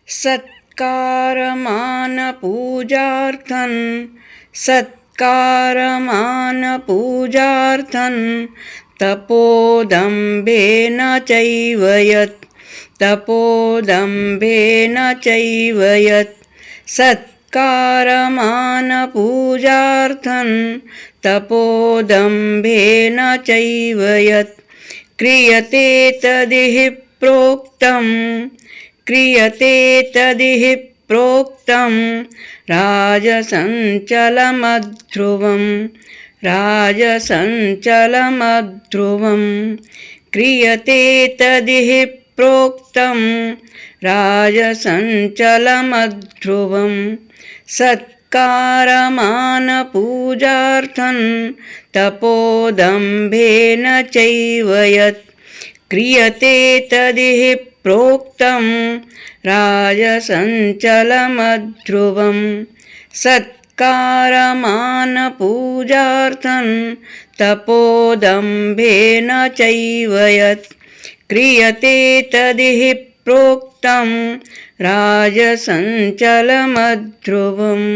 सत्कारमानपूजार्थं तपोदम्भेन चैव यत् सत्कारमानपूजार्थं तपोदम्भेन चैव यत् क्रियते तदिह प्रोक्तं राजसञ्चलमध्रुवम् क्रियते तदिह प्रोक्तं राजसञ्चलमध्रुवम् सत्कारमानपूजार्थं तपोदम्भेन चैव यत् क्रियते तदिह प्रोक्तं राजसञ्चलमध्रुवम् सत्कारमानपूजार्थं तपोदम्भेन चैव यत् क्रियते तदिह प्रोक्तं राजसञ्चलमध्रुवम्।